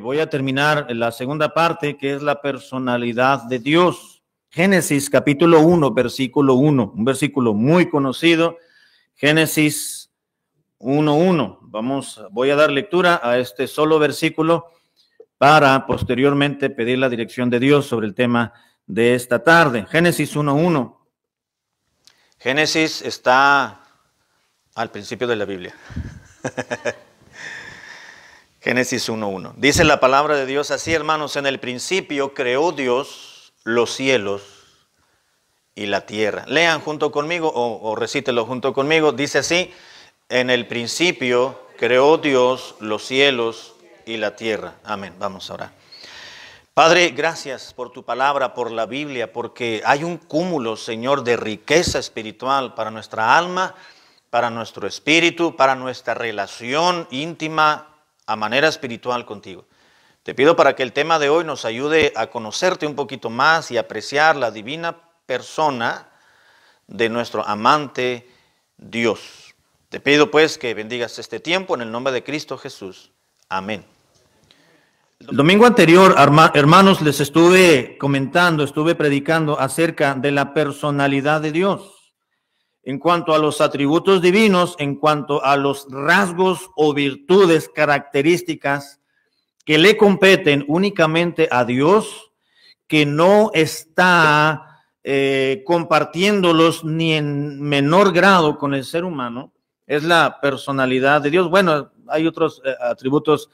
voy a terminar la segunda parte, que es la personalidad de Dios. Génesis capítulo 1, versículo 1, un versículo muy conocido. Génesis 1:1. Voy a dar lectura a este solo versículo para posteriormente pedir la dirección de Dios sobre el tema de esta tarde. Génesis 1:1. Génesis está al principio de la Biblia. Génesis 1:1. Dice la palabra de Dios así, hermanos: en el principio creó Dios los cielos y la tierra. Lean junto conmigo o recítelo junto conmigo. Dice así: en el principio creó Dios los cielos y la tierra. Amén. Vamos a orar. Padre, gracias por tu palabra, por la Biblia, porque hay un cúmulo, Señor, de riqueza espiritual para nuestra alma, para nuestro espíritu, para nuestra relación íntima a manera espiritual contigo. Te pido para que el tema de hoy nos ayude a conocerte un poquito más y apreciar la divina persona de nuestro amante Dios. Te pido pues que bendigas este tiempo en el nombre de Cristo Jesús. Amén. El domingo anterior, hermanos, les estuve predicando acerca de la personalidad de Dios. En cuanto a los atributos divinos, en cuanto a los rasgos o virtudes, características que le competen únicamente a Dios, que no está compartiendo ni en menor grado con el ser humano, es la personalidad de Dios. Bueno, hay otros atributos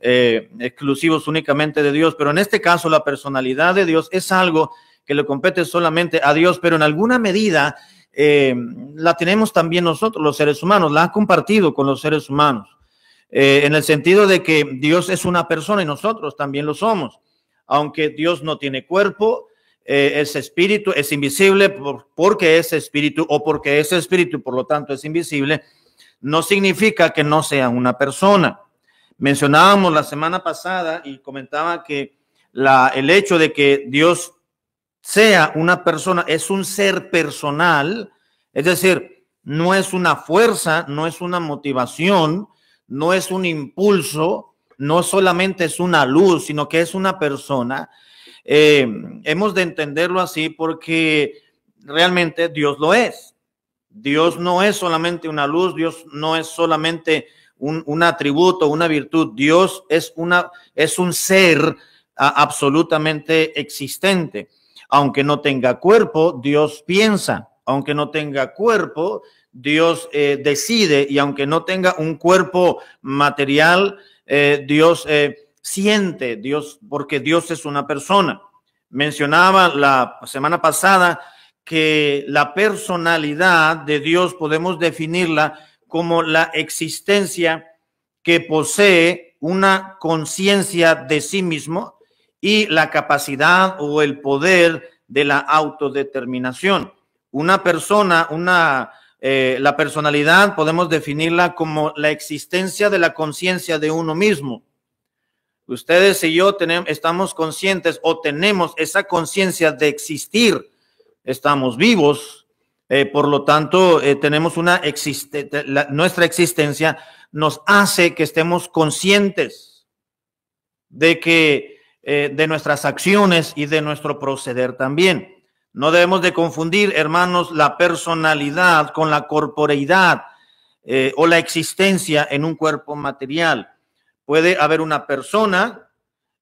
exclusivos únicamente de Dios, pero en este caso la personalidad de Dios es algo que le compete solamente a Dios, pero en alguna medida la tenemos también nosotros, los seres humanos, la ha compartido con los seres humanos, en el sentido de que Dios es una persona y nosotros también lo somos. Aunque Dios no tiene cuerpo, es espíritu, es invisible porque es espíritu, o porque es espíritu, por lo tanto es invisible, no significa que no sea una persona. Mencionábamos la semana pasada y comentaba que el hecho de que Dios sea una persona, es un ser personal, es decir, no es una fuerza, no es una motivación, no es un impulso, no solamente es una luz, sino que es una persona. Hemos de entenderlo así porque realmente Dios lo es. Dios no es solamente una luz, Dios no es solamente un atributo, una virtud. Dios es un ser absolutamente existente. Aunque no tenga cuerpo, Dios piensa. Aunque no tenga cuerpo, Dios decide. Y aunque no tenga un cuerpo material, Dios siente. Porque Dios es una persona. Mencionaba la semana pasada que la personalidad de Dios podemos definirla como la existencia que posee una conciencia de sí mismo y la capacidad o el poder de la autodeterminación. Una persona, la personalidad podemos definirla como la existencia de la conciencia de uno mismo. Ustedes y yo estamos conscientes o tenemos esa conciencia de existir. Estamos vivos, por lo tanto, tenemos nuestra existencia nos hace que estemos conscientes de nuestras acciones y de nuestro proceder también. No debemos de confundir, hermanos, la personalidad con la corporeidad o la existencia en un cuerpo material. Puede haber una persona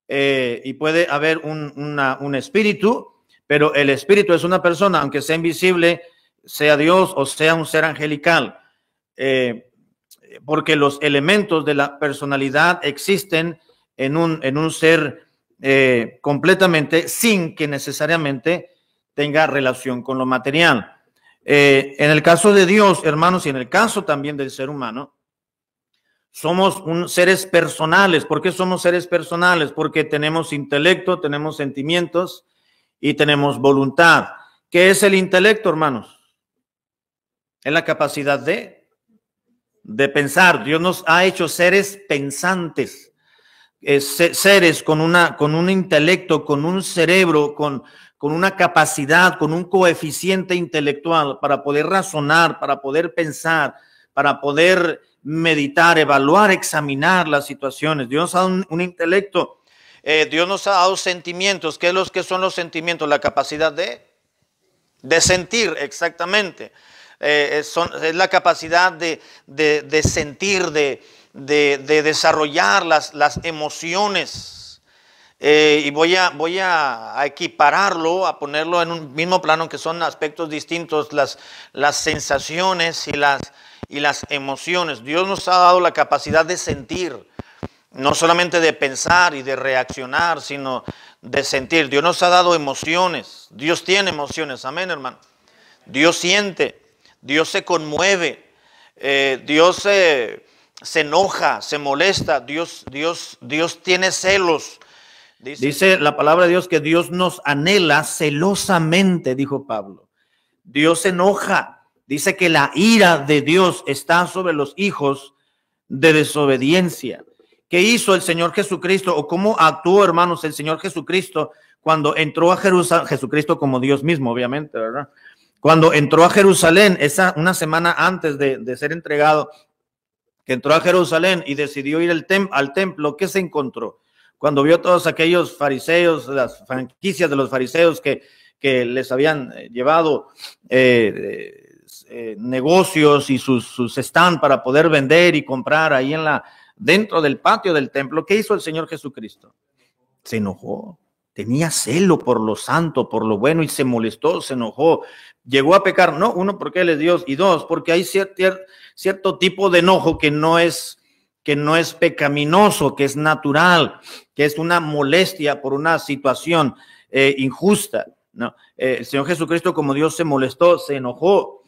y puede haber un espíritu, pero el espíritu es una persona, aunque sea invisible, sea Dios o sea un ser angelical, porque los elementos de la personalidad existen en un ser completamente sin que necesariamente tenga relación con lo material. En el caso de Dios, hermanos, y en el caso también del ser humano, somos seres personales. ¿Por qué somos seres personales? Porque tenemos intelecto, tenemos sentimientos y tenemos voluntad. ¿Qué es el intelecto, hermanos? Es la capacidad de pensar. Dios nos ha hecho seres pensantes, seres con un intelecto, con un cerebro, con una capacidad, con un coeficiente intelectual para poder razonar, para poder pensar, para poder meditar, evaluar, examinar las situaciones. Dios nos ha dado un intelecto. Dios nos ha dado sentimientos. ¿Qué son los sentimientos? La capacidad de sentir, exactamente. Es la capacidad de sentir, de desarrollar las emociones. Y voy a equipararlo, a ponerlo en un mismo plano, que son aspectos distintos, las sensaciones y las emociones. Dios nos ha dado la capacidad de sentir, no solamente de pensar y de reaccionar, sino de sentir. Dios nos ha dado emociones. Dios tiene emociones, amén, hermano. Dios siente, Dios se conmueve, Dios se enoja, se molesta, Dios tiene celos. Dice la palabra de Dios que Dios nos anhela celosamente, dijo Pablo. Dios se enoja. Dice que la ira de Dios está sobre los hijos de desobediencia. ¿Qué hizo el Señor Jesucristo? ¿O cómo actuó, hermanos, el Señor Jesucristo cuando entró a Jerusalén? Jesucristo como Dios mismo, obviamente, ¿verdad? Cuando entró a Jerusalén, una semana antes de ser entregado, que entró a Jerusalén y decidió ir al templo, ¿qué se encontró? Cuando vio todos aquellos fariseos, las franquicias de los fariseos que les habían llevado negocios y sus stand para poder vender y comprar ahí dentro del patio del templo, ¿qué hizo el Señor Jesucristo? Se enojó, tenía celo por lo santo, por lo bueno, y se molestó, se enojó, llegó a pecar. No, uno, porque Él es Dios, y dos, porque hay cierto tipo de enojo que no es pecaminoso, que es natural, que es una molestia por una situación injusta, ¿no? El Señor Jesucristo como Dios se molestó, se enojó.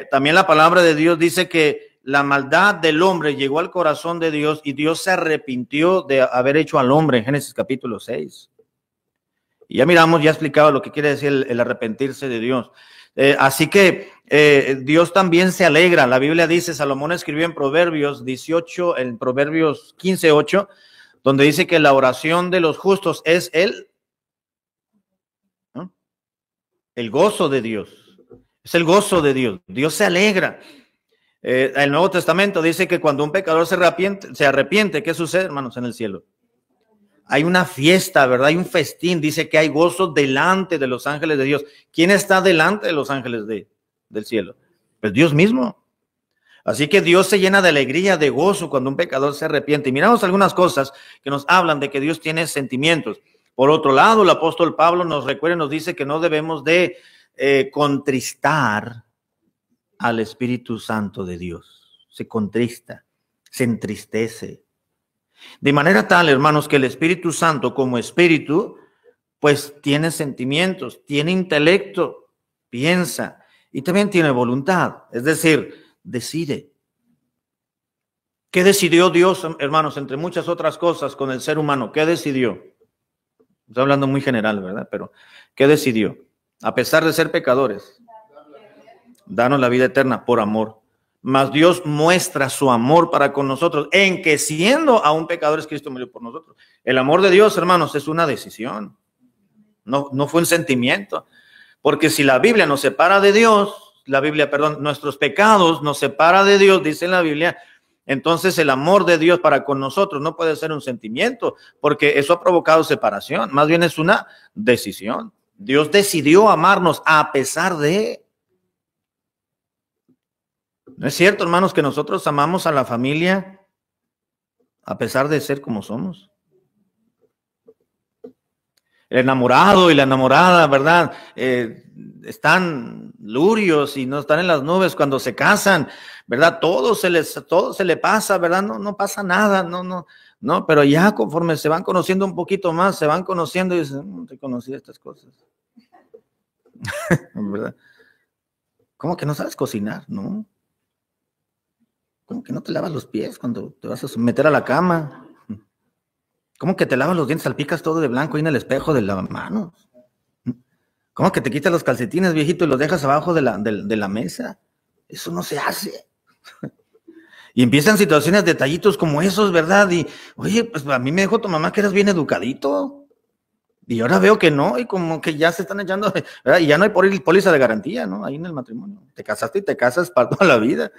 También la palabra de Dios dice que la maldad del hombre llegó al corazón de Dios y Dios se arrepintió de haber hecho al hombre, en Génesis capítulo 6. Y ya miramos, ya explicaba lo que quiere decir el arrepentirse de Dios. Así que Dios también se alegra. La Biblia dice, Salomón escribió en Proverbios 18, en Proverbios 15:8, donde dice que la oración de los justos es el gozo de Dios. Es el gozo de Dios. Dios se alegra. El Nuevo Testamento dice que cuando un pecador se arrepiente, ¿qué sucede, hermanos, en el cielo? Hay una fiesta, ¿verdad? Hay un festín. Dice que hay gozo delante de los ángeles de Dios. ¿Quién está delante de los ángeles del cielo? Pues Dios mismo. Así que Dios se llena de alegría, de gozo cuando un pecador se arrepiente. Y miramos algunas cosas que nos hablan de que Dios tiene sentimientos. Por otro lado, el apóstol Pablo nos recuerda y nos dice que no debemos de contristar al Espíritu Santo de Dios. Se contrista, se entristece. De manera tal, hermanos, que el Espíritu Santo como Espíritu, pues tiene sentimientos, tiene intelecto, piensa y también tiene voluntad, es decir, decide. ¿Qué decidió Dios, hermanos, entre muchas otras cosas con el ser humano? ¿Qué decidió? Estoy hablando muy general, ¿verdad? Pero ¿qué decidió? A pesar de ser pecadores, darnos la vida eterna por amor. Mas Dios muestra su amor para con nosotros en que siendo aún pecadores, Cristo murió por nosotros. El amor de Dios, hermanos, es una decisión. No fue un sentimiento. Porque si la Biblia nos separa de Dios, nuestros pecados nos separa de Dios, dice la Biblia, entonces el amor de Dios para con nosotros no puede ser un sentimiento, porque eso ha provocado separación. Más bien es una decisión. Dios decidió amarnos a pesar de. ¿No es cierto, hermanos, que nosotros amamos a la familia a pesar de ser como somos? El enamorado y la enamorada, ¿verdad? Están lurios y no están en las nubes cuando se casan, ¿verdad? Todo se le pasa, ¿verdad? No pasa nada, no, pero ya conforme se van conociendo un poquito más, se van conociendo y dicen, no te conocí estas cosas. ¿Verdad? ¿Cómo que no sabes cocinar? No. ¿Cómo que no te lavas los pies cuando te vas a meter a la cama? ¿Cómo que te lavas los dientes, salpicas todo de blanco ahí en el espejo de las manos? ¿Cómo que te quitas los calcetines, viejito, y los dejas abajo de la mesa? Eso no se hace. Y empiezan situaciones, detallitos como esos, ¿verdad? Y, oye, pues a mí me dijo tu mamá que eras bien educadito. Y ahora veo que no, y como que ya se están echando, ¿verdad? Y ya no hay póliza de garantía, ¿no? Ahí en el matrimonio. Te casaste y te casas para toda la vida.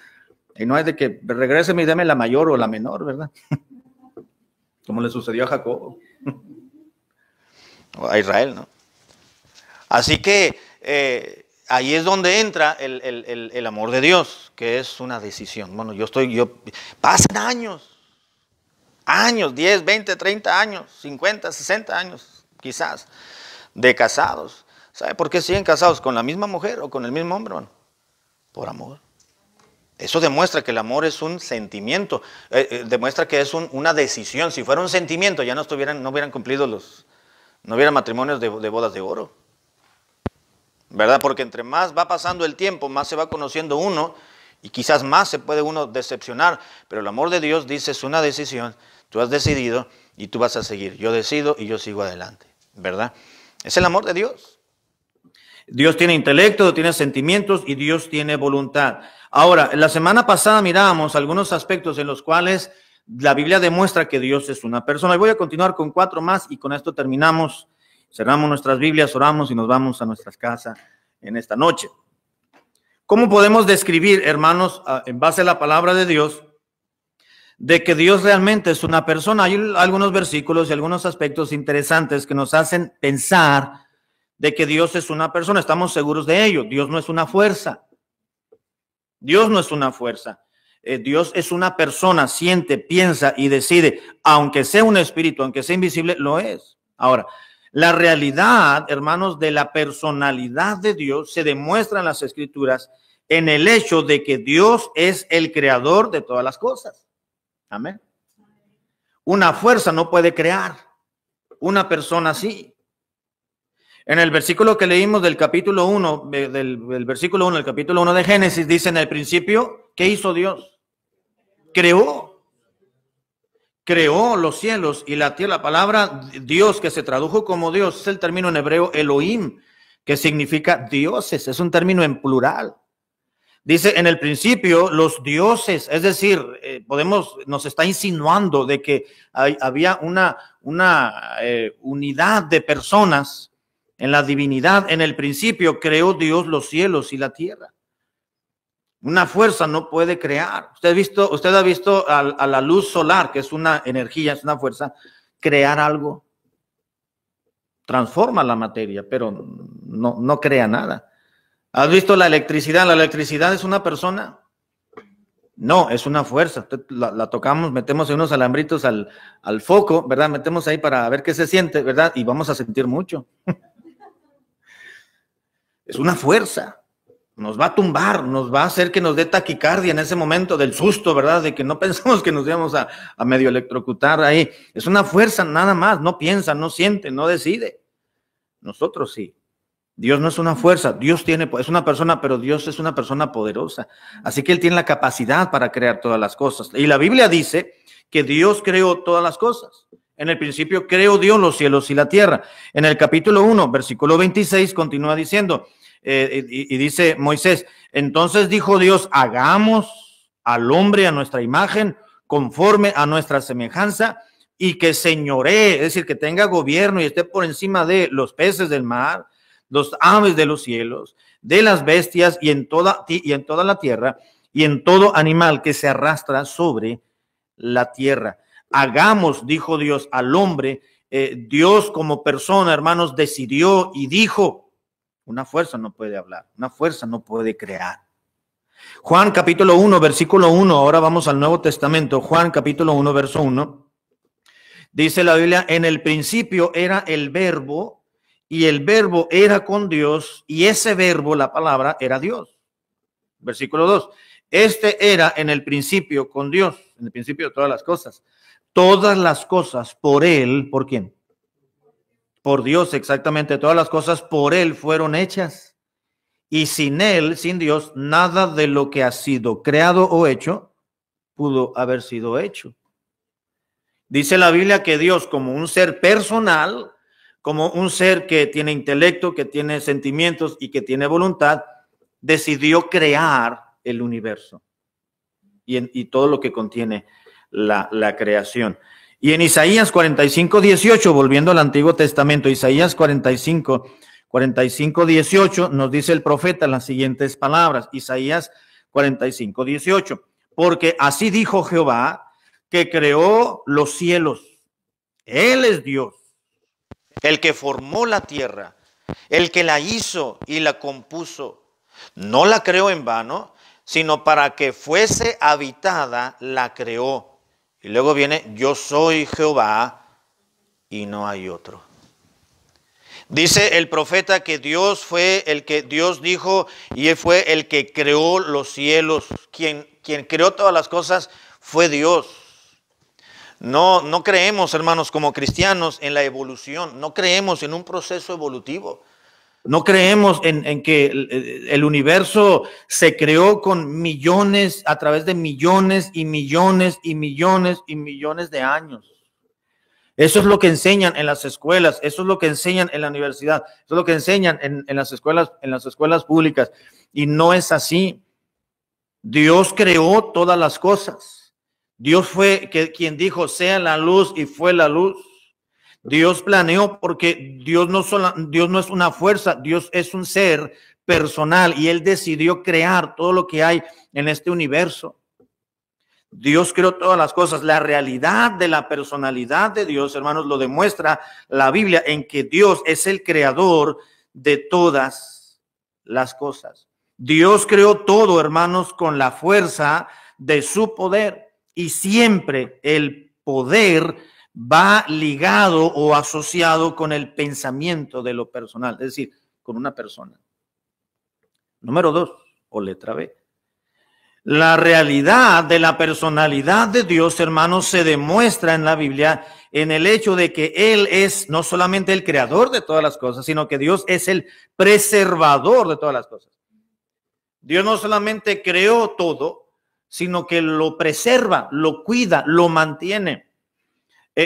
Y no es de que regréseme y deme la mayor o la menor, ¿verdad? Como le sucedió a Jacob. O a Israel, ¿no? Así que ahí es donde entra el amor de Dios, que es una decisión. Bueno, pasan años, 10, 20, 30 años, 50, 60 años, quizás, de casados. ¿Sabe por qué siguen casados? ¿Con la misma mujer o con el mismo hombre? Bueno, por amor. Eso demuestra que el amor es un sentimiento, demuestra que es una decisión. Si fuera un sentimiento, ya no hubieran cumplido no hubiera matrimonios de bodas de oro. ¿Verdad? Porque entre más va pasando el tiempo, más se va conociendo uno y quizás más se puede uno decepcionar. Pero el amor de Dios dice, es una decisión, tú has decidido y tú vas a seguir. Yo decido y yo sigo adelante, ¿verdad? Es el amor de Dios. Dios tiene intelecto, tiene sentimientos y Dios tiene voluntad. Ahora, la semana pasada mirábamos algunos aspectos en los cuales la Biblia demuestra que Dios es una persona. Y voy a continuar con 4 más y con esto terminamos. Cerramos nuestras Biblias, oramos y nos vamos a nuestras casas en esta noche. ¿Cómo podemos describir, hermanos, en base a la palabra de Dios, de que Dios realmente es una persona? Hay algunos versículos y algunos aspectos interesantes que nos hacen pensar de que Dios es una persona. Estamos seguros de ello. Dios no es una fuerza. Dios no es una fuerza. Dios es una persona, siente, piensa y decide. Aunque sea un espíritu, aunque sea invisible, lo es. Ahora, la realidad, hermanos, de la personalidad de Dios se demuestra en las Escrituras en el hecho de que Dios es el creador de todas las cosas. Amén. Una fuerza no puede crear. Una persona sí. En el versículo que leímos del capítulo 1, del versículo 1 del capítulo 1 de Génesis, dice en el principio, ¿qué hizo Dios? Creó los cielos y la tierra. La palabra Dios, que se tradujo como Dios, es el término en hebreo Elohim, que significa dioses, es un término en plural. Dice en el principio los dioses, es decir, nos está insinuando de que había una unidad de personas en la divinidad. En el principio creó Dios los cielos y la tierra. Una fuerza no puede crear. Usted ha visto a la luz solar, que es una energía, es una fuerza, crear algo. Transforma la materia, pero no crea nada. ¿Has visto la electricidad? ¿La electricidad es una persona? No, es una fuerza. La tocamos, metemos unos alambritos al foco, ¿verdad? Metemos ahí para ver qué se siente, ¿verdad? Y vamos a sentir mucho. Es una fuerza. Nos va a tumbar, nos va a hacer que nos dé taquicardia en ese momento del susto, ¿verdad? De que no pensamos que nos íbamos a medio electrocutar ahí. Es una fuerza nada más, no piensa, no siente, no decide. Nosotros sí. Dios no es una fuerza, Dios es una persona, pero Dios es una persona poderosa. Así que Él tiene la capacidad para crear todas las cosas. Y la Biblia dice que Dios creó todas las cosas. En el principio creó Dios los cielos y la tierra. En el capítulo 1, versículo 26, continúa diciendo, y dice Moisés, entonces dijo Dios, hagamos al hombre a nuestra imagen, conforme a nuestra semejanza, y que señoree, es decir, que tenga gobierno y esté por encima de los peces del mar, los aves de los cielos, de las bestias y en toda la tierra, y en todo animal que se arrastra sobre la tierra. Hagamos, dijo Dios, al hombre. Dios como persona, hermanos, decidió y dijo. Una fuerza no puede hablar, una fuerza no puede crear. Juan capítulo 1, versículo 1, ahora vamos al Nuevo Testamento. Juan capítulo 1, verso 1. Dice la Biblia, en el principio era el verbo, y el verbo era con Dios, y ese verbo, la palabra, era Dios. Versículo 2. Este era en el principio con Dios, en el principio de todas las cosas. Todas las cosas por Él, ¿por quién? Por Dios, exactamente. Todas las cosas por Él fueron hechas. Y sin Él, sin Dios, nada de lo que ha sido creado o hecho pudo haber sido hecho. Dice la Biblia que Dios, como un ser personal, como un ser que tiene intelecto, que tiene sentimientos y que tiene voluntad, decidió crear el universo y todo lo que contiene la creación. Y en Isaías 45, 18, volviendo al Antiguo Testamento, Isaías 45, 18, nos dice el profeta las siguientes palabras. Isaías 45, 18. porque así dijo Jehová, que creó los cielos. Él es Dios. El que formó la tierra, el que la hizo y la compuso, no la creó en vano, sino para que fuese habitada, la creó. Y luego viene, yo soy Jehová y no hay otro. Dice el profeta que Dios fue el que Dios dijo y él fue el que creó los cielos. Quien creó todas las cosas fue Dios. No creemos, hermanos, como cristianos en la evolución. No creemos en un proceso evolutivo. No creemos en que el universo se creó con millones, a través de millones y millones y millones y millones de años. Eso es lo que enseñan en las escuelas, eso es lo que enseñan en la universidad, eso es lo que enseñan en las escuelas públicas. Y no es así. Dios creó todas las cosas. Dios fue quien dijo, sea la luz, y fue la luz. Dios planeó, porque Dios no es una fuerza, Dios es un ser personal y Él decidió crear todo lo que hay en este universo. Dios creó todas las cosas. La realidad de la personalidad de Dios, hermanos, lo demuestra la Biblia en que Dios es el creador de todas las cosas. Dios creó todo, hermanos, con la fuerza de su poder, y siempre el poder va ligado o asociado con el pensamiento de lo personal, es decir, con una persona. Número 2, o letra B. La realidad de la personalidad de Dios, hermanos, se demuestra en la Biblia en el hecho de que Él es no solamente el creador de todas las cosas, sino que Dios es el preservador de todas las cosas. Dios no solamente creó todo, sino que lo preserva, lo cuida, lo mantiene.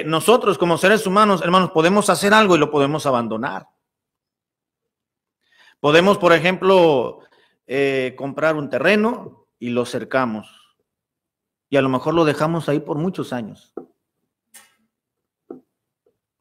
Nosotros como seres humanos, hermanos, podemos hacer algo y lo podemos abandonar. Podemos, por ejemplo, comprar un terreno y lo cercamos, y a lo mejor lo dejamos ahí por muchos años.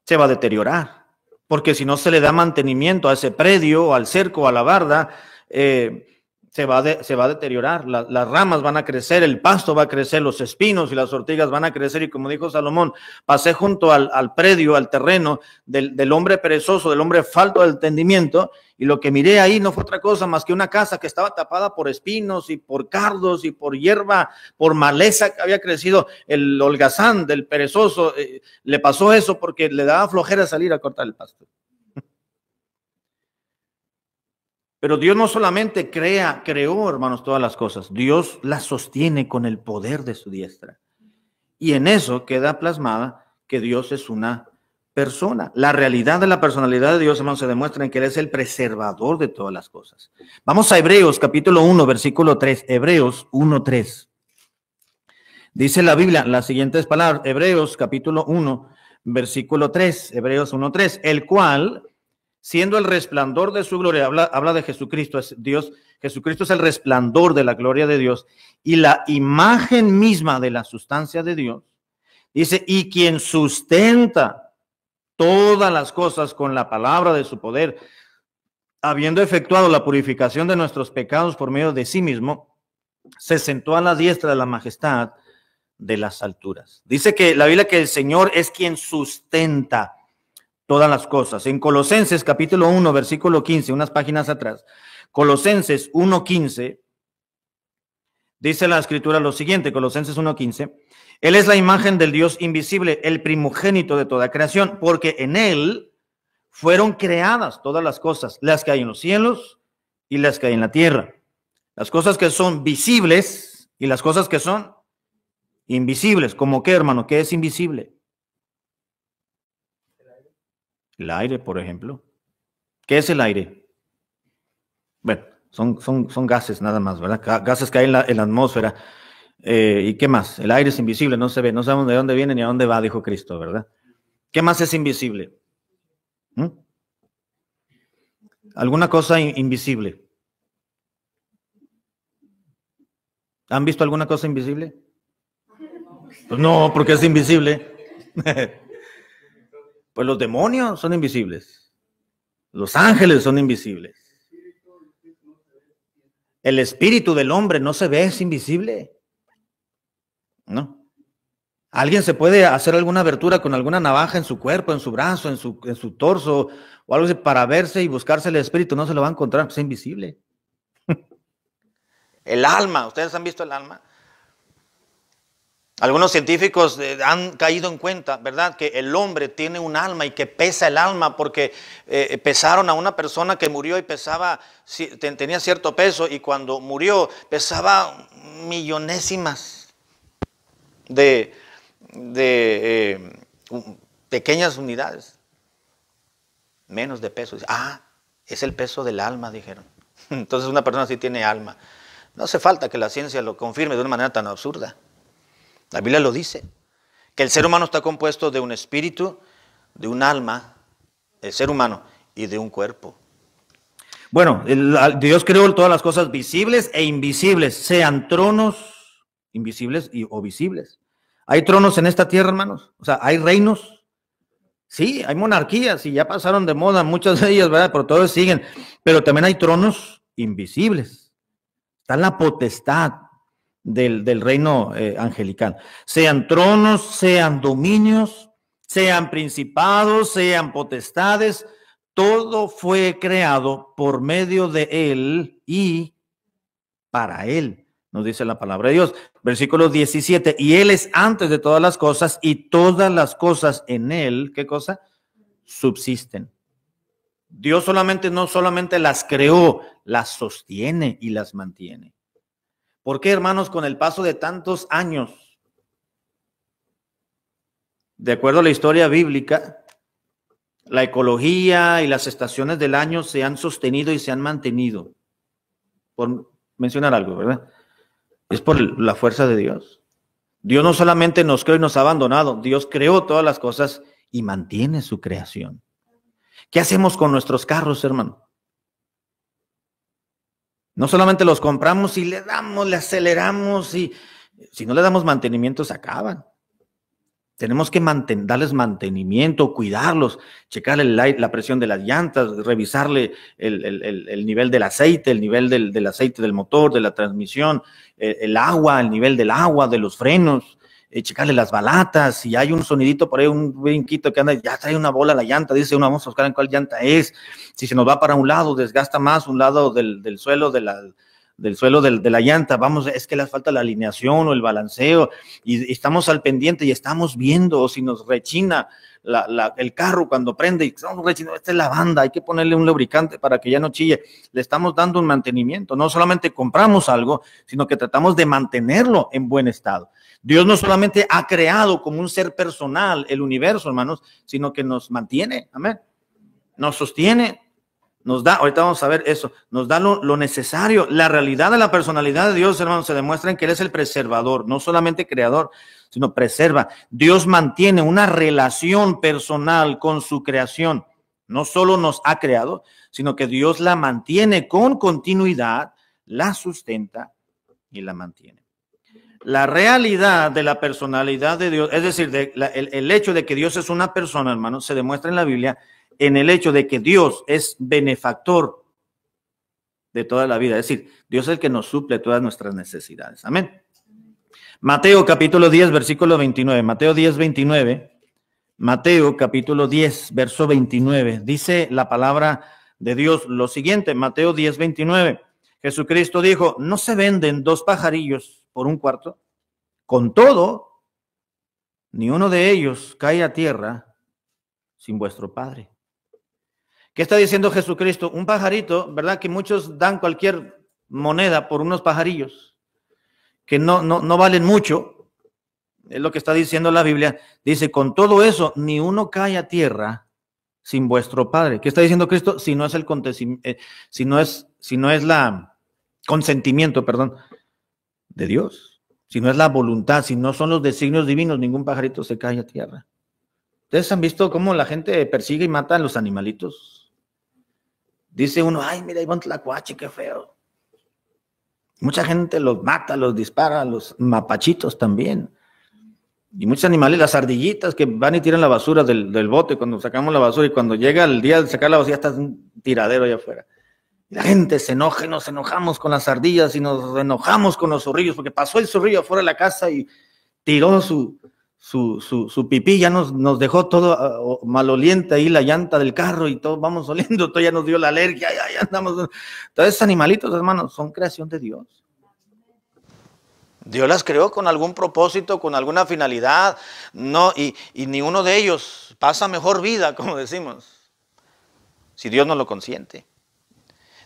Se va a deteriorar, porque si no se le da mantenimiento a ese predio, al cerco, a la barda, se va a deteriorar. Las ramas van a crecer, el pasto va a crecer, los espinos y las ortigas van a crecer. Y como dijo Salomón, pasé junto al predio, al terreno del hombre perezoso, del hombre falto de entendimiento, y lo que miré ahí no fue otra cosa más que una casa que estaba tapada por espinos y por cardos y por hierba, por maleza que había crecido. El holgazán del perezoso le pasó eso porque le daba flojera salir a cortar el pasto. Pero Dios no solamente creó, hermanos, todas las cosas. Dios las sostiene con el poder de su diestra. Y en eso queda plasmada que Dios es una persona. La realidad de la personalidad de Dios, hermanos, se demuestra en que Él es el preservador de todas las cosas. Vamos a Hebreos, capítulo 1, versículo 3. Hebreos 1, 3. Dice la Biblia las siguientes palabras. Hebreos, capítulo 1, versículo 3. Hebreos 1, 3. El cual, siendo el resplandor de su gloria, habla de Jesucristo, es Dios. Jesucristo es el resplandor de la gloria de Dios y la imagen misma de la sustancia de Dios. Dice, y quien sustenta todas las cosas con la palabra de su poder, habiendo efectuado la purificación de nuestros pecados por medio de sí mismo, se sentó a la diestra de la majestad de las alturas. Dice que la Biblia que el Señor es quien sustenta todas las cosas. En Colosenses capítulo 1, versículo 15, unas páginas atrás, Colosenses 1:15, dice la escritura lo siguiente, Colosenses 1:15, Él es la imagen del Dios invisible, el primogénito de toda creación, porque en Él fueron creadas todas las cosas, las que hay en los cielos y las que hay en la tierra. Las cosas que son visibles y las cosas que son invisibles. ¿Cómo qué, hermano? ¿Qué es invisible? El aire, por ejemplo. ¿Qué es el aire? Bueno, son gases nada más, ¿verdad? Gases que hay en la atmósfera. ¿Y qué más? El aire es invisible, no se ve, no sabemos de dónde viene ni a dónde va, dijo Cristo, ¿verdad? ¿Qué más es invisible? ¿Alguna cosa invisible? ¿Han visto alguna cosa invisible? Pues no, porque es invisible. Pues los demonios son invisibles. Los ángeles son invisibles. El espíritu del hombre no se ve, es invisible. ¿no? Alguien se puede hacer alguna abertura con alguna navaja en su cuerpo, en su brazo, en su torso, o algo así para verse y buscarse el espíritu, no se lo va a encontrar, pues es invisible. El alma, ¿ustedes han visto el alma? Algunos científicos han caído en cuenta, ¿verdad?, que el hombre tiene un alma y que pesa el alma porque pesaron a una persona que murió y pesaba, tenía cierto peso, y cuando murió pesaba millonésimas de pequeñas unidades, menos de peso. Ah, es el peso del alma, dijeron. Entonces una persona sí tiene alma. No hace falta que la ciencia lo confirme de una manera tan absurda. La Biblia lo dice, que el ser humano está compuesto de un espíritu, de un alma, el ser humano, y de un cuerpo. Bueno, Dios creó todas las cosas visibles e invisibles, sean tronos invisibles o visibles. ¿Hay tronos en esta tierra, hermanos? O sea, ¿hay reinos? Sí, hay monarquías y ya pasaron de moda muchas de ellas, ¿verdad? Pero todos siguen. Pero también hay tronos invisibles. Está la potestad del reino angelical. Sean tronos, sean dominios, sean principados, sean potestades, todo fue creado por medio de Él y para Él, nos dice la palabra de Dios. Versículo 17, y Él es antes de todas las cosas y todas las cosas en Él, ¿qué cosa? Subsisten. Dios no solamente las creó, las sostiene y las mantiene. ¿Por qué, hermanos, con el paso de tantos años, de acuerdo a la historia bíblica, la ecología y las estaciones del año se han sostenido y se han mantenido? Por mencionar algo, ¿verdad? Es por la fuerza de Dios. Dios no solamente nos creó y nos ha abandonado, Dios creó todas las cosas y mantiene su creación. ¿Qué hacemos con nuestros carros, hermano? No solamente los compramos y le aceleramos, y si no le damos mantenimiento se acaban. Tenemos que darles mantenimiento, cuidarlos, checarle la presión de las llantas, revisarle el nivel del aceite, el nivel del aceite del motor, de la transmisión, el agua, el nivel del agua, de los frenos, checarle las balatas. Si hay un sonidito por ahí, un brinquito que anda, ya trae una bola la llanta, dice uno, vamos a buscar en cuál llanta es. Si se nos va para un lado, desgasta más un lado del suelo de la llanta, vamos, es que le falta la alineación o el balanceo, y estamos al pendiente y estamos viendo, o si nos rechina el carro cuando prende, y estamos rechinando, esta es la banda, hay que ponerle un lubricante para que ya no chille. Le estamos dando un mantenimiento. No solamente compramos algo, sino que tratamos de mantenerlo en buen estado. Dios no solamente ha creado como un ser personal el universo, hermanos, sino que nos mantiene, amén, nos sostiene, nos da, ahorita vamos a ver eso, nos da lo necesario. La realidad de la personalidad de Dios, hermanos, se demuestra en que Él es el preservador, no solamente creador, sino preserva. Dios mantiene una relación personal con su creación. No solo nos ha creado, sino que Dios la mantiene con continuidad, la sustenta y la mantiene. La realidad de la personalidad de Dios, es decir, el hecho de que Dios es una persona, hermanos, se demuestra en la Biblia en el hecho de que Dios es benefactor de toda la vida. Es decir, Dios es el que nos suple todas nuestras necesidades. Amén. Mateo capítulo 10, versículo 29. Mateo 10, 29. Mateo capítulo 10, verso 29. Dice la palabra de Dios lo siguiente. Mateo 10, 29. Jesucristo dijo, ¿no se venden 2 pajarillos por un cuarto? Con todo, ni uno de ellos cae a tierra sin vuestro Padre. ¿Qué está diciendo Jesucristo? Un pajarito, ¿verdad? Que muchos dan cualquier moneda por unos pajarillos que no valen mucho. Es lo que está diciendo la Biblia. Dice, con todo eso, ni uno cae a tierra sin vuestro Padre. ¿Qué está diciendo Cristo? Si no es el consentimiento, perdón, de Dios. Si no es la voluntad, si no son los designios divinos, ningún pajarito se cae a tierra. ¿Ustedes han visto cómo la gente persigue y mata a los animalitos? Dice uno, ay, mira, ahí va un tlacuache, qué feo. Mucha gente los mata, los dispara, los mapachitos también. Y muchos animales, las ardillitas que van y tiran la basura del bote cuando sacamos la basura, y cuando llega el día de sacar la basura, está un tiradero allá afuera. Y la gente se enoja y nos enojamos con las ardillas y nos enojamos con los zorrillos, porque pasó el zorrillo afuera de la casa y tiró su pipí, ya nos dejó todo maloliente ahí la llanta del carro y todos vamos oliendo, todo ya nos dio la alergia, ya andamos. Todos esos animalitos, hermanos, son creación de Dios. Dios las creó con algún propósito, con alguna finalidad, no, y ni uno de ellos pasa mejor vida, como decimos, si Dios no lo consiente.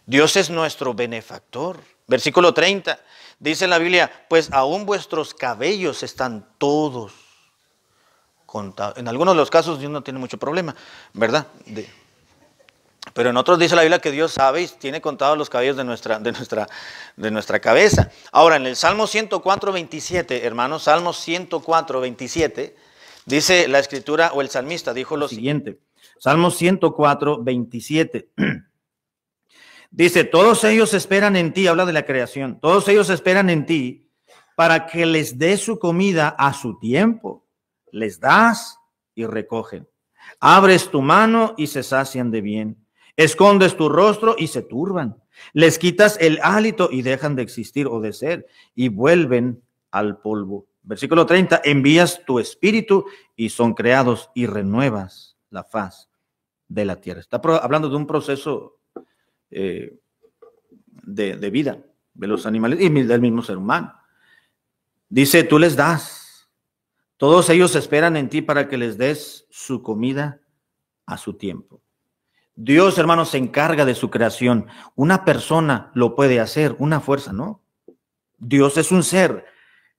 Dios es nuestro benefactor. Versículo 30, dice en la Biblia, pues aún vuestros cabellos están todos contados. En algunos de los casos Dios no tiene mucho problema, ¿verdad? Pero en otros dice la Biblia que Dios sabe y tiene contados los cabellos de nuestra cabeza. Ahora, en el Salmo 104, 27, hermanos, Salmo 104, 27, dice la Escritura, o el salmista dijo lo siguiente. Salmo 104, 27. Dice, todos ellos esperan en ti, habla de la creación, todos ellos esperan en ti para que les dé su comida a su tiempo. Les das y recogen. Abres tu mano y se sacian de bien. Escondes tu rostro y se turban. Les quitas el hálito y dejan de existir o de ser y vuelven al polvo. Versículo 30, envías tu espíritu y son creados y renuevas la faz de la tierra. Está hablando de un proceso de vida de los animales y del mismo ser humano. Dice, tú les das. Todos ellos esperan en ti para que les des su comida a su tiempo. Dios, hermanos, se encarga de su creación. Una persona lo puede hacer, una fuerza, ¿no? Dios es un ser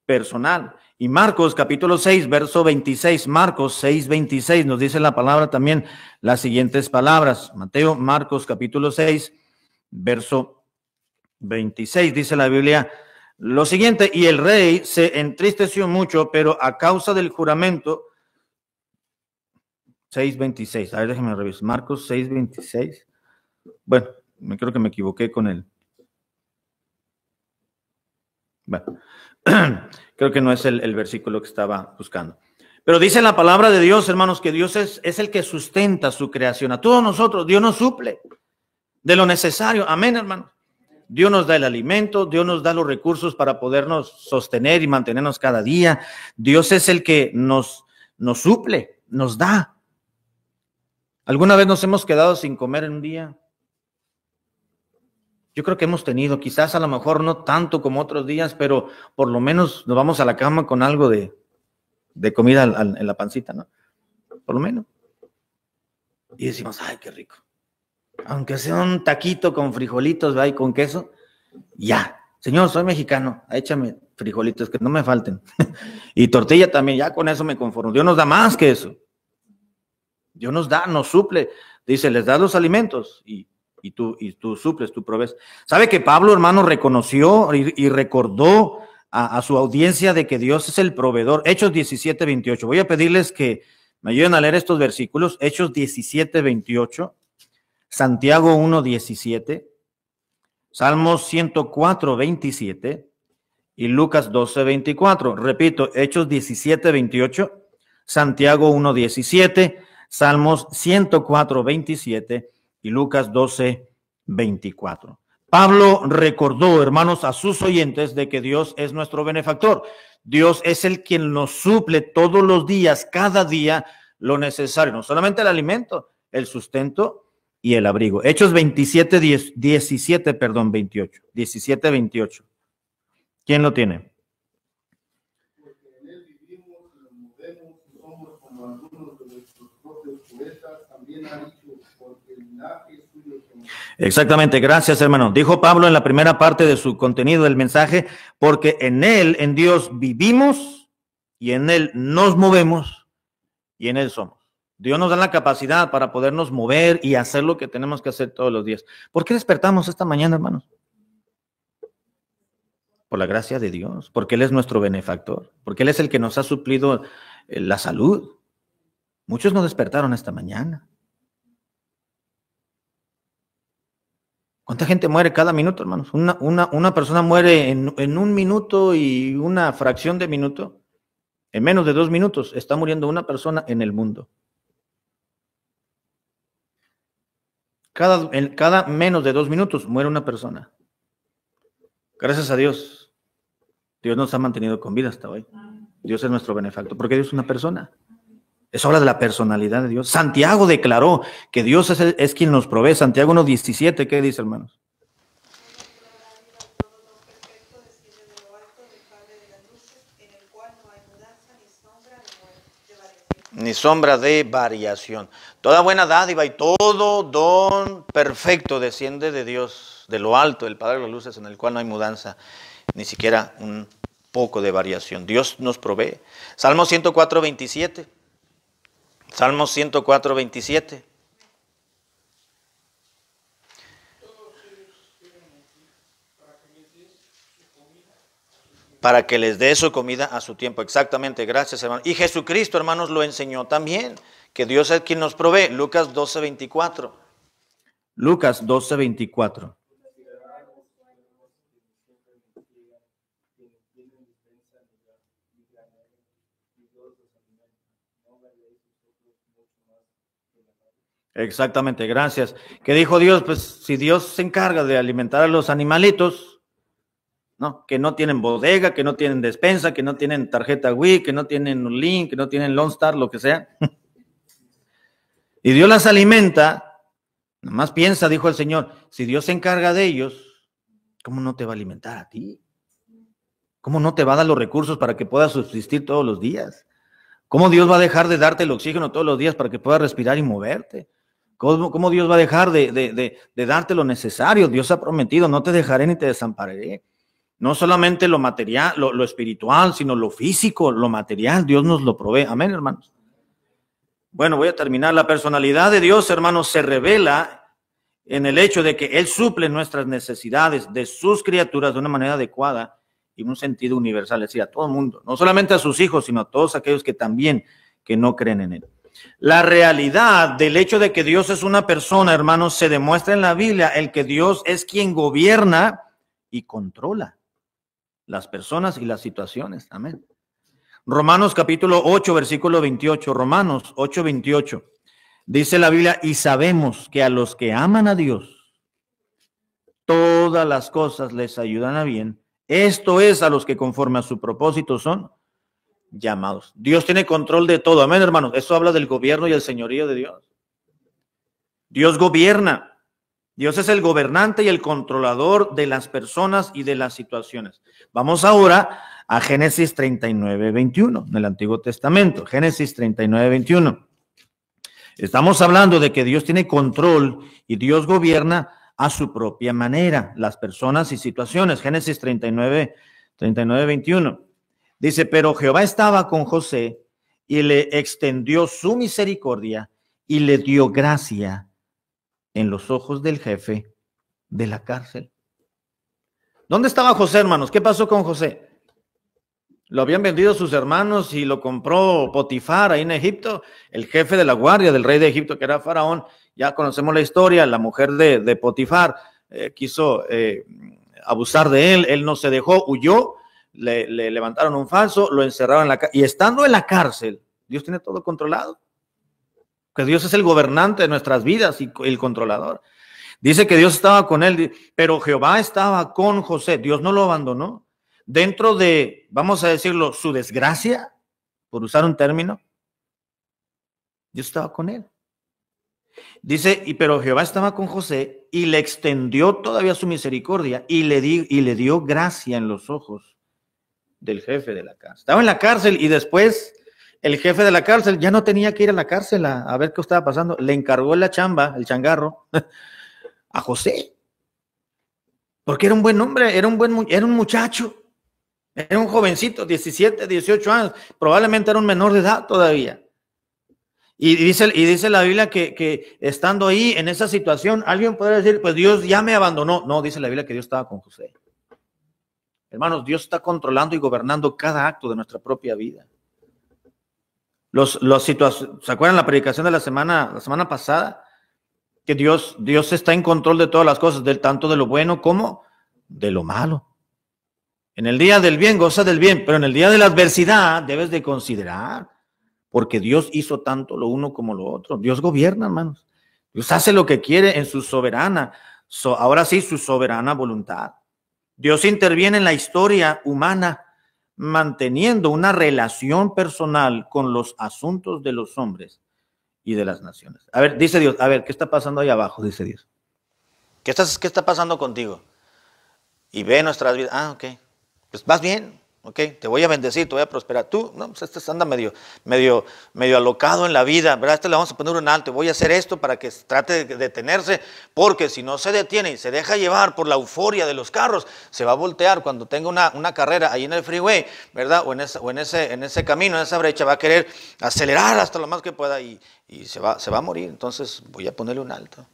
personal. Y Marcos capítulo 6, verso 26, Marcos 6, 26, nos dice la palabra también las siguientes palabras. Marcos capítulo 6, verso 26, dice la Biblia lo siguiente, y el rey se entristeció mucho, pero a causa del juramento, 6:26, a ver, déjenme revisar, Marcos 6:26, bueno, creo que me equivoqué con él. Bueno, creo que no es el versículo que estaba buscando. Pero dice la palabra de Dios, hermanos, que Dios es el que sustenta su creación. A todos nosotros, Dios nos suple de lo necesario. Amén, hermanos. Dios nos da el alimento, Dios nos da los recursos para podernos sostener y mantenernos cada día. Dios es el que nos suple, nos da. ¿Alguna vez nos hemos quedado sin comer en un día? Yo creo que hemos tenido, quizás a lo mejor no tanto como otros días, pero por lo menos nos vamos a la cama con algo de comida en la pancita, ¿no? Por lo menos. Y decimos, ay, qué rico. Aunque sea un taquito con frijolitos, ¿verdad? Y con queso, ya. Señor, soy mexicano, échame frijolitos, que no me falten. Y tortilla también, ya con eso me conformo. Dios nos da más que eso. Dios nos da, nos suple. Dice, les das los alimentos y tú suples, tú provees. ¿Sabe que Pablo, hermano, reconoció y recordó a su audiencia de que Dios es el proveedor? Hechos 17:28. Voy a pedirles que me ayuden a leer estos versículos. Hechos 17:28. Santiago 1:17, Salmos 104:27 y Lucas 12:24. Repito, Hechos 17:28, Santiago 1:17, Salmos 104:27 y Lucas 12:24. Pablo recordó, hermanos, a sus oyentes de que Dios es nuestro benefactor. Dios es el quien nos suple todos los días, cada día, lo necesario. No solamente el alimento, el sustento y el abrigo. Hechos 17:28. ¿Quién lo tiene? Porque en él vivimos y nos movemos y somos como algunos de nuestros propios poetas también han dicho, porque el linaje es suyo. Exactamente, gracias, hermano. Dijo Pablo en la primera parte de su contenido del mensaje, porque en él, en Dios, vivimos y en él nos movemos y en él somos. Dios nos da la capacidad para podernos mover y hacer lo que tenemos que hacer todos los días. ¿Por qué despertamos esta mañana, hermanos? Por la gracia de Dios, porque Él es nuestro benefactor, porque Él es el que nos ha suplido la salud. Muchos no despertaron esta mañana. ¿Cuánta gente muere cada minuto, hermanos? Una persona muere en un minuto y una fracción de minuto. En menos de 2 minutos está muriendo una persona en el mundo. Cada menos de 2 minutos muere una persona. Gracias a Dios, Dios nos ha mantenido con vida hasta hoy. Dios es nuestro benefactor, porque Dios es una persona. Es obra de la personalidad de Dios. Santiago declaró que Dios es quien nos provee. Santiago 1:17, ¿qué dice, hermanos? Ni sombra de variación. Toda buena dádiva y todo don perfecto desciende de Dios, de lo alto, del Padre de las luces, en el cual no hay mudanza, ni siquiera un poco de variación. Dios nos provee. Salmo 104:27. Salmo 104:27. Para que les dé su comida a su tiempo. Exactamente, gracias, hermano. Y Jesucristo, hermanos, lo enseñó también, que Dios es quien nos provee. Lucas 12:24. Lucas 12:24. Exactamente, gracias. ¿Qué dijo Dios? Pues si Dios se encarga de alimentar a los animalitos, ¿no? Que no tienen bodega, que no tienen despensa, que no tienen tarjeta Wii, que no tienen Link, que no tienen Lone Star, lo que sea. Y Dios las alimenta. Nada más piensa, dijo el Señor, si Dios se encarga de ellos, ¿cómo no te va a alimentar a ti? ¿Cómo no te va a dar los recursos para que puedas subsistir todos los días? ¿Cómo Dios va a dejar de darte el oxígeno todos los días para que puedas respirar y moverte? ¿Cómo Dios va a dejar de darte lo necesario? Dios ha prometido, no te dejaré ni te desampararé. No solamente lo material, lo espiritual, sino lo físico, lo material, Dios nos lo provee. Amén, hermanos. Bueno, voy a terminar. La personalidad de Dios, hermanos, se revela en el hecho de que Él suple nuestras necesidades de sus criaturas de una manera adecuada y en un sentido universal, es decir, a todo el mundo, no solamente a sus hijos, sino a todos aquellos que también que no creen en Él. La realidad del hecho de que Dios es una persona, hermanos, se demuestra en la Biblia, el que Dios es quien gobierna y controla las personas y las situaciones. Amén. Romanos capítulo 8, versículo 28. Romanos 8:28. Dice la Biblia, y sabemos que a los que aman a Dios, todas las cosas les ayudan a bien. Esto es a los que conforme a su propósito son llamados. Dios tiene control de todo. Amén, hermanos. Eso habla del gobierno y el señorío de Dios. Dios gobierna. Dios es el gobernante y el controlador de las personas y de las situaciones. Vamos ahora a Génesis 39:21, en el Antiguo Testamento. Génesis 39:21. Estamos hablando de que Dios tiene control y Dios gobierna a su propia manera las personas y situaciones. Génesis 39:21. Dice, pero Jehová estaba con José y le extendió su misericordia y le dio gracia en los ojos del jefe de la cárcel. ¿Dónde estaba José, hermanos? ¿Qué pasó con José? Lo habían vendido sus hermanos y lo compró Potifar ahí en Egipto, el jefe de la guardia del rey de Egipto, que era Faraón. Ya conocemos la historia, la mujer de Potifar quiso abusar de él, él no se dejó, huyó, le levantaron un falso, lo encerraron en la cárcel, y estando en la cárcel, Dios tiene todo controlado. Que Dios es el gobernante de nuestras vidas y el controlador. Dice que Dios estaba con él, pero Jehová estaba con José. Dios no lo abandonó. Dentro de, vamos a decirlo, su desgracia, por usar un término, Dios estaba con él. Dice, pero Jehová estaba con José y le extendió todavía su misericordia y le dio gracia en los ojos del jefe de la cárcel. Estaba en la cárcel y después el jefe de la cárcel ya no tenía que ir a la cárcel a ver qué estaba pasando. Le encargó la chamba, el changarro, a José. Porque era un buen hombre, era un muchacho. Era un jovencito, 17, 18 años. Probablemente era un menor de edad todavía. Y dice la Biblia que estando ahí en esa situación, alguien podría decir, pues Dios ya me abandonó. No, dice la Biblia que Dios estaba con José. Hermanos, Dios está controlando y gobernando cada acto de nuestra propia vida. ¿Se acuerdan la predicación de la semana pasada? Que Dios está en control de todas las cosas, tanto de lo bueno como de lo malo. En el día del bien, goza del bien, pero en el día de la adversidad debes de considerar, porque Dios hizo tanto lo uno como lo otro. Dios gobierna, hermanos. Dios hace lo que quiere en su soberana, ahora sí, su soberana voluntad. Dios interviene en la historia humana manteniendo una relación personal con los asuntos de los hombres y de las naciones. A ver, dice Dios, a ver, ¿qué está pasando ahí abajo? Dice Dios. ¿Qué está pasando contigo? Y ve nuestras vidas. Ah, ok. Pues vas bien. Ok, te voy a bendecir, te voy a prosperar. Tú, no, pues este anda medio alocado en la vida, ¿verdad? Le vamos a poner un alto. Voy a hacer esto para que trate de detenerse, porque si no se detiene y se deja llevar por la euforia de los carros, se va a voltear cuando tenga una carrera ahí en el freeway, ¿verdad? O en ese camino, en esa brecha, va a querer acelerar hasta lo más que pueda y se va a morir. Entonces voy a ponerle un alto.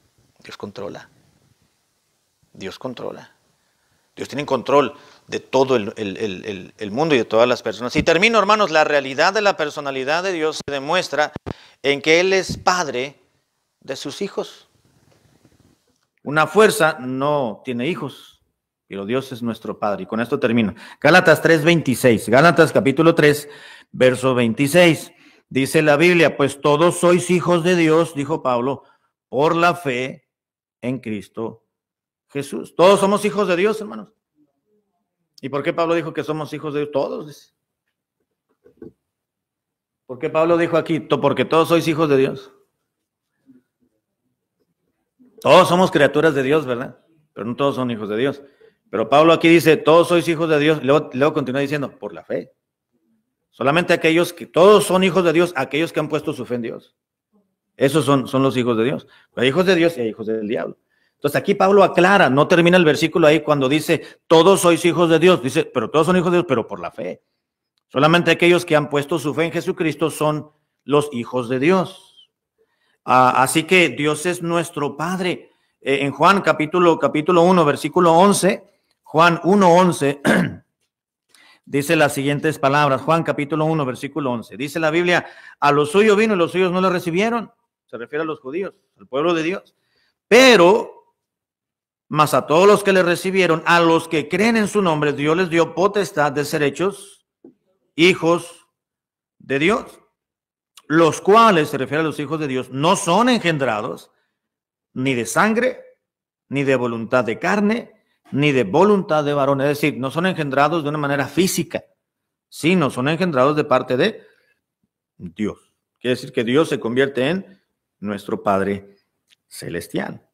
Dios controla. Dios controla. Dios tiene control de todo el mundo y de todas las personas. Y termino, hermanos, la realidad de la personalidad de Dios se demuestra en que Él es padre de sus hijos. Una fuerza no tiene hijos, pero Dios es nuestro Padre. Y con esto termino. Gálatas 3:26. Gálatas capítulo 3, verso 26. Dice la Biblia, pues todos sois hijos de Dios, dijo Pablo, por la fe en Cristo Jesús. Todos somos hijos de Dios, hermanos. ¿Y por qué Pablo dijo que somos hijos de Dios? Todos. ¿Por qué Pablo dijo aquí? Porque todos sois hijos de Dios. Todos somos criaturas de Dios, ¿verdad? Pero no todos son hijos de Dios. Pero Pablo aquí dice, todos sois hijos de Dios. Luego continúa diciendo, por la fe. Solamente aquellos que, todos son hijos de Dios, aquellos que han puesto su fe en Dios. Esos son los hijos de Dios. Hay hijos de Dios y hay hijos del diablo. Entonces aquí Pablo aclara, no termina el versículo ahí cuando dice, todos sois hijos de Dios. Dice, pero todos son hijos de Dios, pero por la fe. Solamente aquellos que han puesto su fe en Jesucristo son los hijos de Dios. Así que Dios es nuestro Padre. En Juan capítulo 1, versículo 11, Juan 1:11, dice las siguientes palabras. Juan capítulo 1, versículo 11. Dice la Biblia, a los suyos vino y los suyos no le recibieron. Se refiere a los judíos, al pueblo de Dios. Pero mas a todos los que le recibieron, a los que creen en su nombre, Dios les dio potestad de ser hechos hijos de Dios, los cuales, se refiere a los hijos de Dios, no son engendrados ni de sangre, ni de voluntad de carne, ni de voluntad de varón. Es decir, no son engendrados de una manera física, sino son engendrados de parte de Dios. Quiere decir que Dios se convierte en nuestro Padre celestial.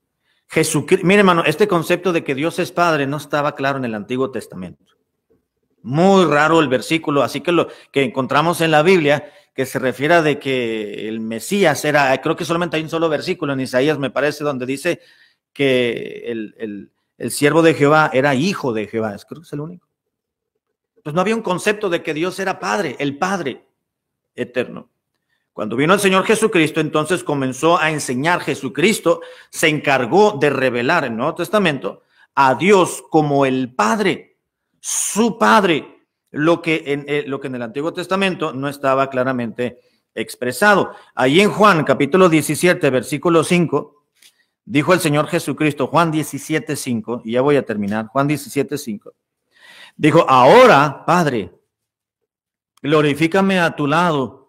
Jesucristo, mire hermano, este concepto de que Dios es Padre no estaba claro en el Antiguo Testamento. Muy raro el versículo, así que lo que encontramos en la Biblia, que se refiere de que el Mesías era, creo que solamente hay un solo versículo en Isaías, me parece, donde dice que el siervo de Jehová era hijo de Jehová. Creo que es el único. Pues no había un concepto de que Dios era Padre, el Padre eterno. Cuando vino el Señor Jesucristo, entonces comenzó a enseñar. Jesucristo se encargó de revelar en el Nuevo Testamento a Dios como el Padre, su Padre, lo que en el Antiguo Testamento no estaba claramente expresado. Ahí en Juan capítulo 17, versículo 5, dijo el Señor Jesucristo, Juan 17:5, y ya voy a terminar, Juan 17:5, dijo, ahora, Padre, glorifícame a tu lado,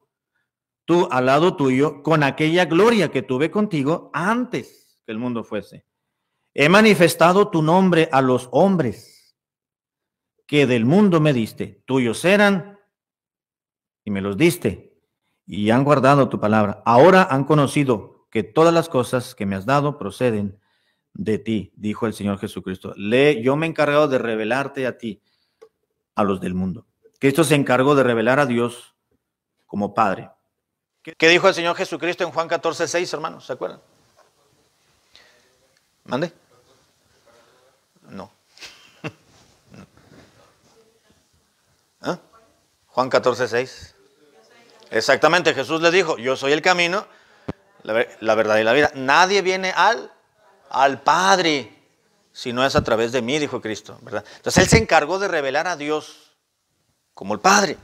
tú al lado tuyo, con aquella gloria que tuve contigo antes que el mundo fuese. He manifestado tu nombre a los hombres que del mundo me diste. Tuyos eran y me los diste y han guardado tu palabra. Ahora han conocido que todas las cosas que me has dado proceden de ti, dijo el Señor Jesucristo. Yo me he encargado de revelarte a ti, a los del mundo. Cristo se encargó de revelar a Dios como Padre. ¿Qué dijo el Señor Jesucristo en Juan 14:6, hermanos? ¿Se acuerdan? ¿Mande? No. ¿Ah? Juan 14:6. Exactamente, Jesús le dijo, yo soy el camino, la verdad y la vida. Nadie viene al Padre si no es a través de mí, dijo Cristo, ¿verdad? Entonces Él se encargó de revelar a Dios como el Padre.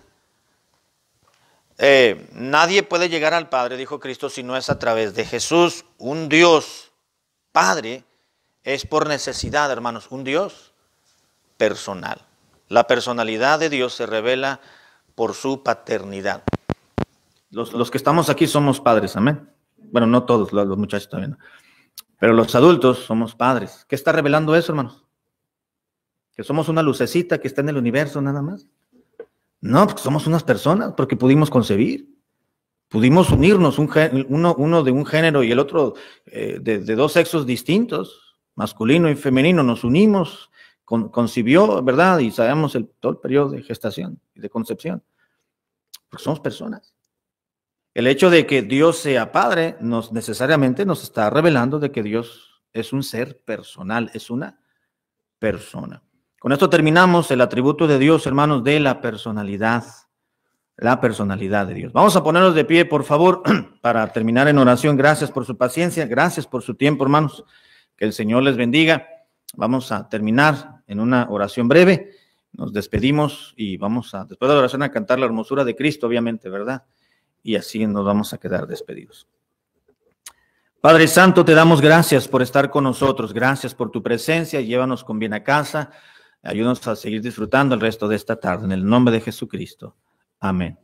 Nadie puede llegar al Padre, dijo Cristo, si no es a través de Jesús. Un Dios Padre es por necesidad, hermanos, un Dios personal. La personalidad de Dios se revela por su paternidad. Los que estamos aquí somos padres, amén. Bueno, no todos, los muchachos también, ¿no? Pero los adultos somos padres. ¿Qué está revelando eso, hermanos? Que somos una lucecita que está en el universo nada más. No, porque somos unas personas, porque pudimos concebir. Pudimos unirnos, uno de un género y el otro de dos sexos distintos, masculino y femenino, nos unimos, concibió, ¿verdad? Y sabemos todo el periodo de gestación y de concepción. Porque somos personas. El hecho de que Dios sea Padre necesariamente nos está revelando de que Dios es un ser personal, es una persona. Con esto terminamos el atributo de Dios, hermanos, de la personalidad de Dios. Vamos a ponernos de pie, por favor, para terminar en oración. Gracias por su paciencia, gracias por su tiempo, hermanos. Que el Señor les bendiga. Vamos a terminar en una oración breve. Nos despedimos y vamos a, después de la oración, a cantar la hermosura de Cristo, obviamente, ¿verdad? Y así nos vamos a quedar despedidos. Padre Santo, te damos gracias por estar con nosotros. Gracias por tu presencia. Llévanos con bien a casa. Ayúdanos a seguir disfrutando el resto de esta tarde. En el nombre de Jesucristo. Amén.